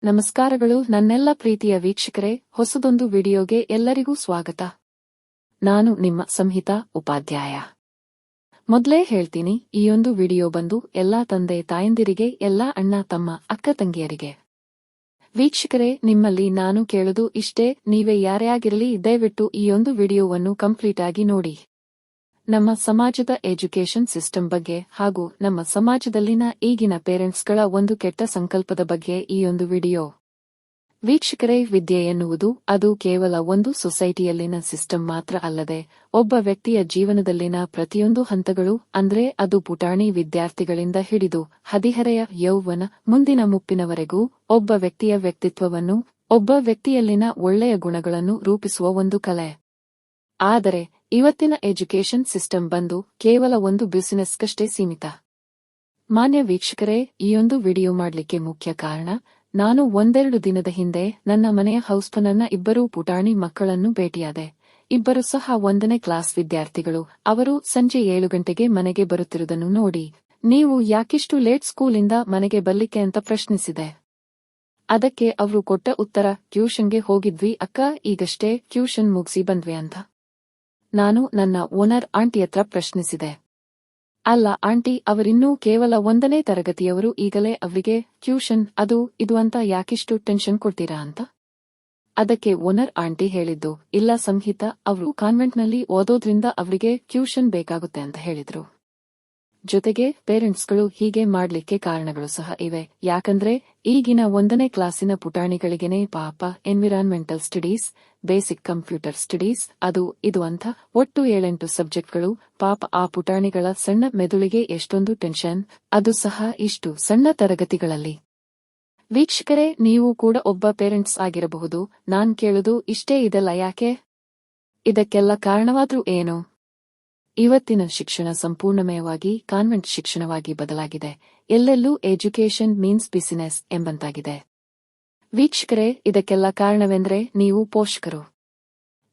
ನಮಸ್ಕಾರಗಳು ನನ್ನೆಲ್ಲ ಪ್ರೀತಿಯ ವೀಕ್ಷಕರೇ, ಹೊಸದೊಂದು ವಿಡಿಯೋಗೆ ಎಲ್ಲರಿಗೂ ಸ್ವಾಗತ. ನಾನು ನಿಮ್ಮ ಸಂಹಿತಾ ಉಪಾಧ್ಯಾಯ. ಮೊದಲೇ ಹೇಳ್ತೀನಿ, ಈ ಒಂದು ವಿಡಿಯೋ ಬಂದು ಎಲ್ಲಾ ತಂದೆ ತಾಯಂದಿರಿಗೆ, ಎಲ್ಲಾ ಅಣ್ಣ ತಮ್ಮ ಅಕ್ಕ ತಂಗಿಯರಿಗೆ. ವೀಕ್ಷಕರೇ, ನಿಮ್ಮಲ್ಲಿ ನಾನು ಕೇಳೋದು ಇಷ್ಟೇ, ನೀವೇ ಯಾರೇ ಆಗಿರಲಿ ದಯವಿಟ್ಟು ಈ ಒಂದು ವಿಡಿಯೋವನ್ನು ಕಂಪ್ಲೀಟ್ ಆಗಿ ನೋಡಿ. ನಮ್ಮ ಸಮಾಜದ ಎಜುಕೇಷನ್ ಸಿಸ್ಟಮ್ ಬಗ್ಗೆ ಹಾಗೂ ನಮ್ಮ ಸಮಾಜದಲ್ಲಿನ ಈಗಿನ ಪೇರೆಂಟ್ಸ್ಗಳ ಒಂದು ಕೆಟ್ಟ ಸಂಕಲ್ಪದ ಬಗ್ಗೆ ಈ ಒಂದು ವಿಡಿಯೋ. ವೀಕ್ಷಕರೇ, ವಿದ್ಯೆ ಎನ್ನುವುದು ಅದು ಕೇವಲ ಒಂದು ಸೊಸೈಟಿಯಲ್ಲಿನ ಸಿಸ್ಟಮ್ ಮಾತ್ರ ಅಲ್ಲದೆ ಒಬ್ಬ ವ್ಯಕ್ತಿಯ ಜೀವನದಲ್ಲಿನ ಪ್ರತಿಯೊಂದು ಹಂತಗಳು, ಅಂದ್ರೆ ಅದು ಪುಟಾಣಿ ವಿದ್ಯಾರ್ಥಿಗಳಿಂದ ಹಿಡಿದು ಹದಿಹರೆಯ ಯೌವನ ಮುಂದಿನ ಮುಪ್ಪಿನವರೆಗೂ ಒಬ್ಬ ವ್ಯಕ್ತಿಯ ವ್ಯಕ್ತಿತ್ವವನ್ನು, ಒಬ್ಬ ವ್ಯಕ್ತಿಯಲ್ಲಿನ ಒಳ್ಳೆಯ ಗುಣಗಳನ್ನು ರೂಪಿಸುವ ಒಂದು ಕಲೆ. ಆದರೆ ಇವತ್ತಿನ ಎಜುಕೇಷನ್ ಸಿಸ್ಟಮ್ ಬಂದು ಕೇವಲ ಒಂದು ಬಿಸಿನೆಸ್ಗಷ್ಟೇ ಸೀಮಿತ. ಮಾನ್ಯ ವೀಕ್ಷಕರೇ, ಈಯೊಂದು ವಿಡಿಯೋ ಮಾಡ್ಲಿಕ್ಕೆ ಮುಖ್ಯ ಕಾರಣ, ನಾನು ಒಂದೆರಡು ದಿನದ ಹಿಂದೆ ನನ್ನ ಮನೆಯ ಹೌಸ್ಫನನ್ನ ಇಬ್ಬರು ಪುಟಾಣಿ ಮಕ್ಕಳನ್ನು ಭೇಟಿಯಾದೆ. ಇಬ್ಬರು ಸಹ 1ನೇ ಕ್ಲಾಸ್ ವಿದ್ಯಾರ್ಥಿಗಳು. ಅವರು ಸಂಜೆ 7 ಗಂಟೆಗೆ ಮನೆಗೆ ಬರುತ್ತಿರುವುದನ್ನು ನೋಡಿ, ನೀವು ಯಾಕಿಷ್ಟು ಲೇಟ್ ಸ್ಕೂಲಿಂದ ಮನೆಗೆ ಬರ್ಲಿಕ್ಕೆ ಅಂತ ಪ್ರಶ್ನಿಸಿದೆ. ಅದಕ್ಕೆ ಅವರು ಕೊಟ್ಟ ಉತ್ತರ, ಟ್ಯೂಷನ್ಗೆ ಹೋಗಿದ್ವಿ ಅಕ್ಕ, ಈಗಷ್ಟೇ ಟ್ಯೂಷನ್ ಮುಗಿಸಿ ಬಂದ್ವಿ ಅಂತ. ನಾನು ನನ್ನ ಓನರ್ ಆಂಟಿಯತ್ರ ಪ್ರಶ್ನಿಸಿದೆ, ಅಲ್ಲ ಆಂಟಿ, ಅವರಿನ್ನೂ ಕೇವಲ 1ನೇ ತರಗತಿಯವರು, ಈಗಲೇ ಅವರಿಗೆ ಟ್ಯೂಷನ್ ಅದು ಇದು ಅಂತ ಯಾಕಿಷ್ಟು ಟೆನ್ಷನ್ ಕೊಡ್ತೀರಾ ಅಂತ. ಅದಕ್ಕೆ ಓನರ್ ಆಂಟಿ ಹೇಳಿದ್ದು, ಇಲ್ಲ ಸಂಹಿತಾ, ಅವರು ಕಾನ್ವೆಂಟ್ನಲ್ಲಿ ಓದೋದ್ರಿಂದ ಅವರಿಗೆ ಟ್ಯೂಷನ್ ಬೇಕಾಗುತ್ತೆ ಅಂತ ಹೇಳಿದ್ರು. ಜೊತೆಗೆ ಪೇರೆಂಟ್ಸ್ಗಳು ಹೀಗೆ ಮಾಡ್ಲಿಕ್ಕೆ ಕಾರಣಗಳು ಸಹ ಇವೆ. ಯಾಕಂದ್ರೆ ಈಗಿನ 1ನೇ ಕ್ಲಾಸಿನ ಪುಟಾಣಿಗಳಿಗೆನೆ ಪಾಪ environmental studies, basic computer studies, ಅದು ಇದು ಅಂತ ಒಟ್ಟು 7-8 ಸಬ್ಜೆಕ್ಟ್ಗಳು. ಪಾಪ ಆ ಪುಟಾಣಿಗಳ ಸಣ್ಣ ಮೆದುಳಿಗೆ ಎಷ್ಟೊಂದು ಟೆನ್ಷನ್, ಅದು ಸಹ ಇಷ್ಟು ಸಣ್ಣ ತರಗತಿಗಳಲ್ಲಿ. ವೀಕ್ಷಕರೇ, ನೀವು ಕೂಡ ಒಬ್ಬ ಪೇರೆಂಟ್ಸ್ ಆಗಿರಬಹುದು. ನಾನ್ ಕೇಳುದು ಇಷ್ಟೇ, ಇದೆಲ್ಲ ಯಾಕೆ? ಇದಕ್ಕೆಲ್ಲ ಕಾರಣವಾದ್ರೂ ಏನು? ಇವತ್ತಿನ ಶಿಕ್ಷಣ ಸಂಪೂರ್ಣಮಯವಾಗಿ ಕಾನ್ವೆಂಟ್ ಶಿಕ್ಷಣವಾಗಿ ಬದಲಾಗಿದೆ. ಎಲ್ಲೆಲ್ಲೂ ಎಜುಕೇಷನ್ ಮೀನ್ಸ್ ಬಿಸಿನೆಸ್ ಎಂಬಂತಾಗಿದೆ. ವೀಕ್ಷಕರೇ, ಇದಕ್ಕೆಲ್ಲ ಕಾರಣವೆಂದ್ರೆ ನೀವು ಪೋಷಕರು.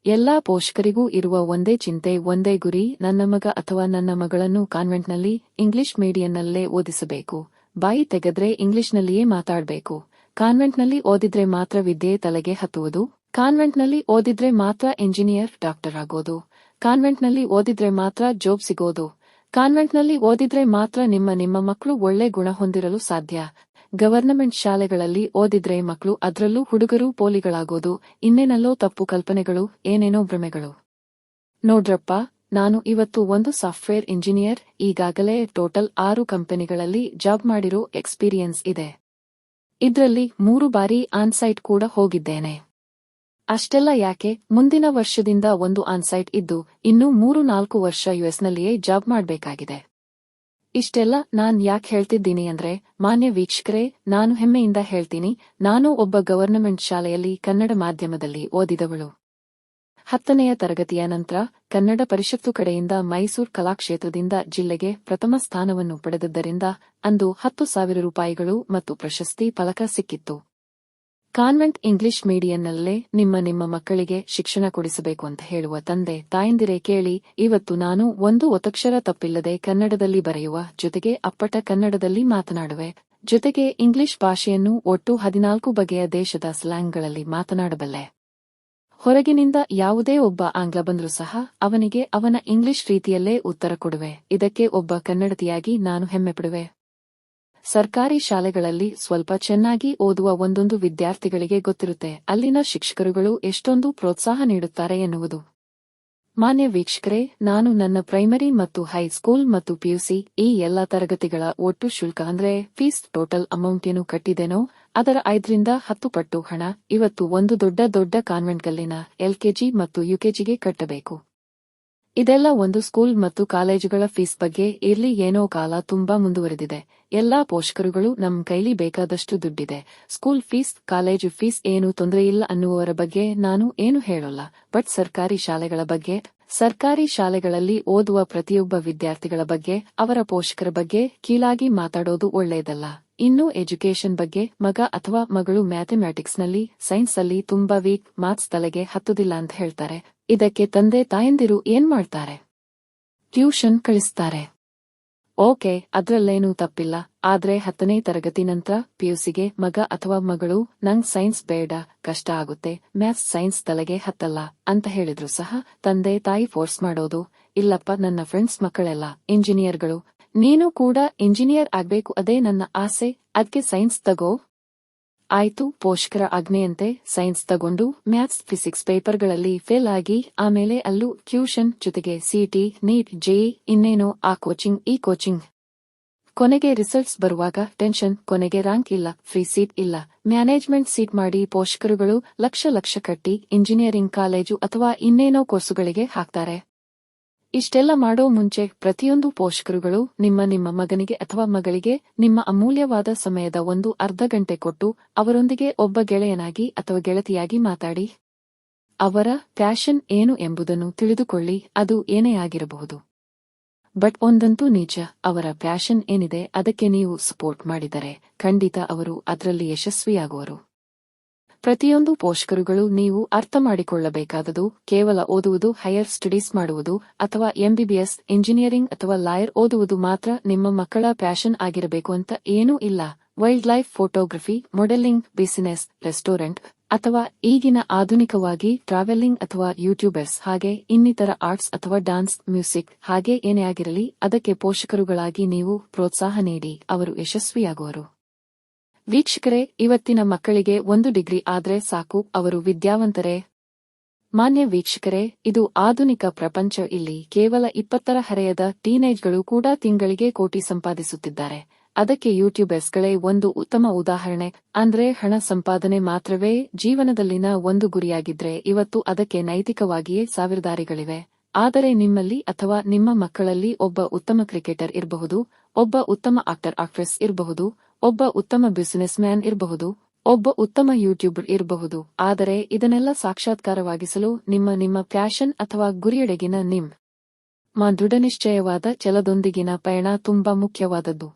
ಎಲ್ಲಾ ಪೋಷಕರಿಗೂ ಇರುವ ಒಂದೇ ಚಿಂತೆ, ಒಂದೇ ಗುರಿ, ನನ್ನ ಮಗ ಅಥವಾ ನನ್ನ ಮಗಳನ್ನು ಕಾನ್ವೆಂಟ್ನಲ್ಲಿ ಇಂಗ್ಲಿಷ್ ಮೀಡಿಯಂನಲ್ಲೇ ಓದಿಸಬೇಕು. ಬಾಯಿ ತೆಗೆದ್ರೆ ಇಂಗ್ಲಿಷ್ನಲ್ಲಿಯೇ ಮಾತಾಡಬೇಕು. ಕಾನ್ವೆಂಟ್ನಲ್ಲಿ ಓದಿದ್ರೆ ಮಾತ್ರ ವಿದ್ಯೆ ತಲೆಗೆ ಹತ್ತುವುದು. ಕಾನ್ವೆಂಟ್ನಲ್ಲಿ ಓದಿದ್ರೆ ಮಾತ್ರ ಇಂಜಿನಿಯರ್, ಡಾಕ್ಟರ್ ಆಗೋದು. ಕಾನ್ವೆಂಟ್ನಲ್ಲಿ ಓದಿದ್ರೆ ಮಾತ್ರ ಜಾಬ್ ಸಿಗೋದು. ಕಾನ್ವೆಂಟ್ನಲ್ಲಿ ಓದಿದ್ರೆ ಮಾತ್ರ ನಿಮ್ಮ ಮಕ್ಕಳು ಒಳ್ಳೆ ಗುಣ ಹೊಂದಿರಲು ಸಾಧ್ಯ. ಗವರ್ನಮೆಂಟ್ ಶಾಲೆಗಳಲ್ಲಿ ಓದಿದ್ರೆ ಮಕ್ಕಳು, ಅದ್ರಲ್ಲೂ ಹುಡುಗರು ಪೋಲಿಗಳಾಗೋದು. ಇನ್ನೇನಲ್ಲೋ ತಪ್ಪು ಕಲ್ಪನೆಗಳು, ಏನೇನೋ ಭ್ರಮೆಗಳು. ನೋಡ್ರಪ್ಪ, ನಾನು ಇವತ್ತು ಒಂದು ಸಾಫ್ಟ್ವೇರ್ ಇಂಜಿನಿಯರ್, ಈಗಾಗಲೇ ಟೋಟಲ್ 6 ಕಂಪನಿಗಳಲ್ಲಿ ಜಾಬ್ ಮಾಡಿರೋ ಎಕ್ಸ್ಪೀರಿಯನ್ಸ್ ಇದೆ. ಇದ್ರಲ್ಲಿ 3 ಬಾರಿ ಆನ್ಸೈಟ್ ಕೂಡ ಹೋಗಿದ್ದೇನೆ. ಅಷ್ಟೆಲ್ಲ ಯಾಕೆ, ಮುಂದಿನ ವರ್ಷದಿಂದ ಒಂದು ಆನ್ಸೈಟ್ ಇದ್ದು ಇನ್ನೂ 3-4 ವರ್ಷ ಯುಎಸ್ನಲ್ಲಿಯೇ ಜಾಬ್ ಮಾಡ್ಬೇಕಾಗಿದೆ. ಇಷ್ಟೆಲ್ಲ ನಾನ್ ಯಾಕೆ ಹೇಳ್ತಿದ್ದೀನಿ ಅಂದ್ರೆ, ಮಾನ್ಯ ವೀಕ್ಷಕರೇ, ನಾನು ಹೆಮ್ಮೆಯಿಂದ ಹೇಳ್ತೀನಿ, ನಾನು ಒಬ್ಬ ಗವರ್ನಮೆಂಟ್ ಶಾಲೆಯಲ್ಲಿ ಕನ್ನಡ ಮಾಧ್ಯಮದಲ್ಲಿ ಓದಿದವಳು. 10ನೆಯ ತರಗತಿಯ ನಂತರ ಕನ್ನಡ ಪರಿಷತ್ತು ಕಡೆಯಿಂದ ಮೈಸೂರು ಕಲಾಕ್ಷೇತ್ರದಿಂದ ಜಿಲ್ಲೆಗೆ ಪ್ರಥಮ ಸ್ಥಾನವನ್ನು ಪಡೆದದ್ದರಿಂದ ಅಂದು 10,000 ರೂಪಾಯಿಗಳು ಮತ್ತು ಪ್ರಶಸ್ತಿ ಫಲಕ ಸಿಕ್ಕಿತ್ತು. ಕಾನ್ವೆಂಟ್ ಇಂಗ್ಲಿಷ್ ಮೀಡಿಯಂನಲ್ಲೇ ನಿಮ್ಮ ಮಕ್ಕಳಿಗೆ ಶಿಕ್ಷಣ ಕೊಡಿಸಬೇಕು ಅಂತ ಹೇಳುವ ತಂದೆ ತಾಯಂದಿರೇ ಕೇಳಿ, ಇವತ್ತು ನಾನು ಒಂದು ಒತ್ತಕ್ಷರ ತಪ್ಪಿಲ್ಲದೆ ಕನ್ನಡದಲ್ಲಿ ಬರೆಯುವ ಜೊತೆಗೆ ಅಪ್ಪಟ ಕನ್ನಡದಲ್ಲಿ ಮಾತನಾಡುವೆ. ಜೊತೆಗೆ ಇಂಗ್ಲಿಷ್ ಭಾಷೆಯನ್ನು ಒಟ್ಟು 14 ಬಗೆಯ ದೇಶದ ಸ್ಲ್ಯಾಂಗ್ಗಳಲ್ಲಿ ಮಾತನಾಡಬಲ್ಲೆ. ಹೊರಗಿನಿಂದ ಯಾವುದೇ ಒಬ್ಬ ಆಂಗ್ಲ ಬಂದ್ರೂ ಸಹ ಅವನಿಗೆ ಅವನ ಇಂಗ್ಲಿಷ್ ರೀತಿಯಲ್ಲೇ ಉತ್ತರ ಕೊಡುವೆ. ಇದಕ್ಕೆ ಒಬ್ಬ ಕನ್ನಡತಿಯಾಗಿ ನಾನು ಹೆಮ್ಮೆಪಡುವೆ. ಸರ್ಕಾರಿ ಶಾಲೆಗಳಲ್ಲಿ ಸ್ವಲ್ಪ ಚೆನ್ನಾಗಿ ಓದುವ ಒಂದೊಂದು ವಿದ್ಯಾರ್ಥಿಗಳಿಗೆ ಗೊತ್ತಿರುತ್ತೆ ಅಲ್ಲಿನ ಶಿಕ್ಷಕರುಗಳು ಎಷ್ಟೊಂದು ಪ್ರೋತ್ಸಾಹ ನೀಡುತ್ತಾರೆ ಎನ್ನುವುದು. ಮಾನ್ಯ ವೀಕ್ಷಕರೇ, ನಾನು ನನ್ನ ಪ್ರೈಮರಿ ಮತ್ತು ಹೈಸ್ಕೂಲ್ ಮತ್ತು ಪಿಯುಸಿ ಈ ಎಲ್ಲಾ ತರಗತಿಗಳ ಒಟ್ಟು ಶುಲ್ಕ ಅಂದ್ರೆ ಫೀಸ್ ಟೋಟಲ್ ಅಮೌಂಟ್ ಏನು ಕಟ್ಟಿದ್ದೇನೋ ಅದರ 5ರಿಂದ 10 ಪಟ್ಟು ಹಣ ಇವತ್ತು ಒಂದು ದೊಡ್ಡ ಕಾನ್ವೆಂಟ್ಗಲ್ಲಿನ LKG ಮತ್ತು UKGಗೆ ಕಟ್ಟಬೇಕು. ಇದೆಲ್ಲ ಒಂದು ಸ್ಕೂಲ್ ಮತ್ತು ಕಾಲೇಜುಗಳ ಫೀಸ್ ಬಗ್ಗೆ ಇರ್ಲಿ. ಏನೋ ಕಾಲ ತುಂಬಾ ಮುಂದುವರೆದಿದೆ. ಎಲ್ಲಾ ಪೋಷಕರುಗಳು ನಮ್ ಕೈಲಿ ಬೇಕಾದಷ್ಟು ದುಡ್ಡಿದೆ, ಸ್ಕೂಲ್ ಫೀಸ್ ಕಾಲೇಜು ಫೀಸ್ ಏನು ತೊಂದರೆಯಿಲ್ಲ ಅನ್ನುವವರ ಬಗ್ಗೆ ನಾನು ಏನು ಹೇಳೋಲ್ಲ. ಬಟ್ ಸರ್ಕಾರಿ ಶಾಲೆಗಳ ಬಗ್ಗೆ, ಸರ್ಕಾರಿ ಶಾಲೆಗಳಲ್ಲಿ ಓದುವ ಪ್ರತಿಯೊಬ್ಬ ವಿದ್ಯಾರ್ಥಿಗಳ ಬಗ್ಗೆ, ಅವರ ಪೋಷಕರ ಬಗ್ಗೆ ಕೀಳಾಗಿ ಮಾತಾಡೋದು ಒಳ್ಳೆಯದಲ್ಲ. ಇನ್ನು ಎಜುಕೇಷನ್ ಬಗ್ಗೆ, ಮಗ ಅಥವಾ ಮಗಳು ಮ್ಯಾಥಮೆಟಿಕ್ಸ್ನಲ್ಲಿ ಸೈನ್ಸಲ್ಲಿ ತುಂಬಾ ವೀಕ್, ಮಾರ್ಕ್ಸ್ ತಲೆಗೆ ಹತ್ತುದಿಲ್ಲ ಅಂತ ಹೇಳ್ತಾರೆ. ಇದಕ್ಕೆ ತಂದೆ ತಾಯಂದಿರು ಏನ್ ಮಾಡ್ತಾರೆ? ಟ್ಯೂಷನ್ ಕಳಿಸ್ತಾರೆ. ಓಕೆ, ಅದ್ರಲ್ಲೇನೂ ತಪ್ಪಿಲ್ಲ. ಆದ್ರೆ 10ನೇ ತರಗತಿ ನಂತರ ಪಿಯುಸಿಗೆ ಮಗ ಅಥವಾ ಮಗಳು ನಂಗ್ ಸೈನ್ಸ್ ಬೇಡ, ಕಷ್ಟ ಆಗುತ್ತೆ, ಮ್ಯಾಥ್ಸ್ ಸೈನ್ಸ್ ತಲೆಗೆ ಹತ್ತಲ್ಲ ಅಂತ ಹೇಳಿದ್ರು ಸಹ ತಂದೆ ತಾಯಿ ಫೋರ್ಸ್ ಮಾಡೋದು, ಇಲ್ಲಪ್ಪ ನನ್ನ ಫ್ರೆಂಡ್ಸ್ ಮಕ್ಕಳೆಲ್ಲ ಇಂಜಿನಿಯರ್ಗಳು, ನೀನು ಕೂಡ ಇಂಜಿನಿಯರ್ ಆಗ್ಬೇಕು, ಅದೇ ನನ್ನ ಆಸೆ, ಅದ್ಕೆ ಸೈನ್ಸ್ ತಗೋ. ಆಯ್ತು, ಪೋಷಕರ ಆಜ್ಞೆಯಂತೆ ಸೈನ್ಸ್ ತಗೊಂಡು ಮ್ಯಾಥ್ಸ್ ಫಿಸಿಕ್ಸ್ ಪೇಪರ್ಗಳಲ್ಲಿ ಫೇಲ್ ಆಗಿ ಆಮೇಲೆ ಅಲ್ಲೂ ಟ್ಯೂಷನ್ ಜೊತೆಗೆ ಸಿಟಿ ನೀಟ್ ಜೆಇ ಇನ್ನೇನೋ ಆ ಕೋಚಿಂಗ್ ಈ ಕೋಚಿಂಗ್. ಕೊನೆಗೆ ರಿಸಲ್ಟ್ಸ್ ಬರುವಾಗ ಟೆನ್ಷನ್, ಕೊನೆಗೆ ರ್ಯಾಂಕ್ ಇಲ್ಲ, ಫ್ರೀ ಸೀಟ್ ಇಲ್ಲ, ಮ್ಯಾನೇಜ್ಮೆಂಟ್ ಸೀಟ್ ಮಾಡಿ ಪೋಷಕರುಗಳು ಲಕ್ಷ ಲಕ್ಷ ಕಟ್ಟಿ ಇಂಜಿನಿಯರಿಂಗ್ ಕಾಲೇಜು ಅಥವಾ ಇನ್ನೇನೋ ಕೋರ್ಸುಗಳಿಗೆ ಹಾಕ್ತಾರೆ. ಇಷ್ಟೆಲ್ಲ ಮಾಡೋ ಮುಂಚೆ ಪ್ರತಿಯೊಂದು ಪೋಷಕರುಗಳು ನಿಮ್ಮ ಮಗನಿಗೆ ಅಥವಾ ಮಗಳಿಗೆ ನಿಮ್ಮ ಅಮೂಲ್ಯವಾದ ಸಮಯದ ಒಂದು ಅರ್ಧ ಗಂಟೆ ಕೊಟ್ಟು ಅವರೊಂದಿಗೆ ಒಬ್ಬ ಗೆಳೆಯನಾಗಿ ಅಥವಾ ಗೆಳತಿಯಾಗಿ ಮಾತಾಡಿ. ಅವರ ಪ್ಯಾಷನ್ ಏನು ಎಂಬುದನ್ನು ತಿಳಿದುಕೊಳ್ಳಿ, ಅದು ಏನೇ ಆಗಿರಬಹುದು. ಬಟ್ ಒಂದಂತೂ ನಿಜ, ಅವರ ಪ್ಯಾಷನ್ ಏನಿದೆ ಅದಕ್ಕೆ ನೀವು ಸಪೋರ್ಟ್ ಮಾಡಿದರೆ ಖಂಡಿತ ಅವರು ಅದರಲ್ಲಿ ಯಶಸ್ವಿಯಾಗುವರು. ಪ್ರತಿಯೊಂದು ಪೋಷಕರುಗಳು ನೀವು ಅರ್ಥ ಮಾಡಿಕೊಳ್ಳಬೇಕಾದದು ಕೇವಲ ಓದುವುದು, ಹೈಯರ್ ಸ್ಟಡೀಸ್ ಮಾಡುವುದು ಅಥವಾ ಎಂಬಿಬಿಎಸ್, ಇಂಜಿನಿಯರಿಂಗ್ ಅಥವಾ ಲಾಯರ್ ಓದುವುದು ಮಾತ್ರ ನಿಮ್ಮ ಮಕ್ಕಳ ಪ್ಯಾಷನ್ ಆಗಿರಬೇಕು ಅಂತ ಏನೂ ಇಲ್ಲ. Wild life photography, modelling, business, restaurant ಅಥವಾ ಈಗಿನ ಆಧುನಿಕವಾಗಿ ಟ್ರಾವೆಲಿಂಗ್ ಅಥವಾ ಯೂಟ್ಯೂಬರ್ಸ್, ಹಾಗೆ ಇನ್ನಿತರ ಆರ್ಟ್ಸ್ ಅಥವಾ ಡಾನ್ಸ್, ಮ್ಯೂಸಿಕ್, ಹಾಗೆ ಏನೇ ಆಗಿರಲಿ ಅದಕ್ಕೆ ಪೋಷಕರುಗಳಾಗಿ ನೀವು ಪ್ರೋತ್ಸಾಹ ನೀಡಿ, ಅವರು ಯಶಸ್ವಿಯಾಗುವರು. ವೀಕ್ಷಕರೇ, ಇವತ್ತಿನ ಮಕ್ಕಳಿಗೆ 1 ಡಿಗ್ರಿ ಆದ್ರೆ ಸಾಕು, ಅವರು ವಿದ್ಯಾವಂತರೇ. ಮಾನ್ಯ ವೀಕ್ಷಕರೇ, ಇದು ಆಧುನಿಕ ಪ್ರಪಂಚ. ಇಲ್ಲಿ ಕೇವಲ 20ರ ಹರೆಯದ ಟೀನೇಜ್ಗಳು ಕೂಡ ತಿಂಗಳಿಗೆ ಕೋಟಿ ಸಂಪಾದಿಸುತ್ತಿದ್ದಾರೆ. ಅದಕ್ಕೆ ಯೂಟ್ಯೂಬರ್ಸ್ಗಳೇ ಒಂದು ಉತ್ತಮ ಉದಾಹರಣೆ. ಅಂದ್ರೆ ಹಣ ಸಂಪಾದನೆ ಮಾತ್ರವೇ ಜೀವನದಲ್ಲಿನ ಒಂದು ಗುರಿಯಾಗಿದ್ರೆ ಇವತ್ತು ಅದಕ್ಕೆ ನೈತಿಕವಾಗಿಯೇ 1000 ದಾರಿಗಳಿವೆ. ಆದರೆ ನಿಮ್ಮಲ್ಲಿ ಅಥವಾ ನಿಮ್ಮ ಮಕ್ಕಳಲ್ಲಿ ಒಬ್ಬ ಉತ್ತಮ ಕ್ರಿಕೆಟರ್ ಇರಬಹುದು, ಒಬ್ಬ ಉತ್ತಮ ಆಕ್ಟ್ರೆಸ್ ಇರಬಹುದು, ಒಬ್ಬ ಉತ್ತಮ ಬಿಸಿನೆಸ್ ಮ್ಯಾನ್ ಇರಬಹುದು, ಒಬ್ಬ ಉತ್ತಮ ಯೂಟ್ಯೂಬರ್ ಇರಬಹುದು. ಆದರೆ ಇದನ್ನೆಲ್ಲ ಸಾಕ್ಷಾತ್ಕಾರವಾಗಿಸಲು ನಿಮ್ಮ ಪ್ಯಾಷನ್ ಅಥವಾ ಗುರಿಯೆಡೆಗಿನ ನಿಮ್ಮ ದೃಢನಿಶ್ಚಯವಾದ ಛಲದೊಂದಿಗಿನ ಪಯಣ ತುಂಬಾ ಮುಖ್ಯವಾದದ್ದು.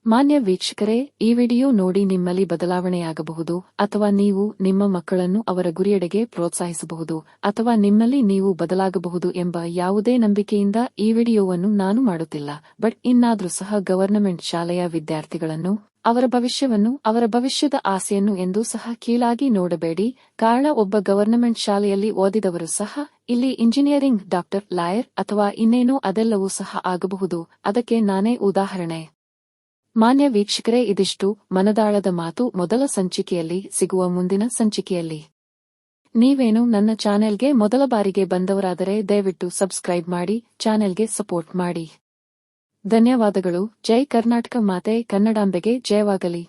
ಮಾನ್ಯ ವೀಕ್ಷಕರೇ, ಈ ವಿಡಿಯೋ ನೋಡಿ ನಿಮ್ಮಲ್ಲಿ ಬದಲಾವಣೆಯಾಗಬಹುದು, ಅಥವಾ ನೀವು ನಿಮ್ಮ ಮಕ್ಕಳನ್ನು ಅವರ ಗುರಿಯೆಡೆಗೆ ಪ್ರೋತ್ಸಾಹಿಸಬಹುದು, ಅಥವಾ ನಿಮ್ಮಲ್ಲಿ ನೀವು ಬದಲಾಗಬಹುದು ಎಂಬ ಯಾವುದೇ ನಂಬಿಕೆಯಿಂದ ಈ ವಿಡಿಯೋವನ್ನು ನಾನು ಮಾಡುತ್ತಿಲ್ಲ. ಬಟ್ ಇನ್ನಾದ್ರೂ ಸಹ ಗವರ್ನಮೆಂಟ್ ಶಾಲೆಯ ವಿದ್ಯಾರ್ಥಿಗಳನ್ನು, ಅವರ ಭವಿಷ್ಯವನ್ನು, ಅವರ ಭವಿಷ್ಯದ ಆಸೆಯನ್ನು ಎಂದೂ ಸಹ ಕೀಳಾಗಿ ನೋಡಬೇಡಿ. ಕಾರಣ, ಒಬ್ಬ ಗವರ್ನಮೆಂಟ್ ಶಾಲೆಯಲ್ಲಿ ಓದಿದವರು ಸಹ ಇಲ್ಲಿ ಇಂಜಿನಿಯರಿಂಗ್, ಡಾಕ್ಟರ್, ಲಾಯರ್ ಅಥವಾ ಇನ್ನೇನೋ ಅದೆಲ್ಲವೂ ಸಹ ಆಗಬಹುದು. ಅದಕ್ಕೆ ನಾನೇ ಉದಾಹರಣೆ. ಮಾನ್ಯ ವೀಕ್ಷಕರೇ, ಇದಿಷ್ಟು ಮನದಾಳದ ಮಾತು. ಮೊದಲ ಸಂಚಿಕೆಯಲ್ಲಿ ಸಿಗುವ ಮುಂದಿನ ಸಂಚಿಕೆಯಲ್ಲಿ. ನೀವೇನು ನನ್ನ ಚಾನೆಲ್ಗೆ ಮೊದಲ ಬಾರಿಗೆ ಬಂದವರಾದರೆ ದಯವಿಟ್ಟು ಸಬ್ಸ್ಕ್ರೈಬ್ ಮಾಡಿ, ಚಾನೆಲ್ಗೆ ಸಪೋರ್ಟ್ ಮಾಡಿ. ಧನ್ಯವಾದಗಳು. ಜೈ ಕರ್ನಾಟಕ ಮಾತೆ ಕನ್ನಡಾಂಬೆಗೆ ಜಯವಾಗಲಿ.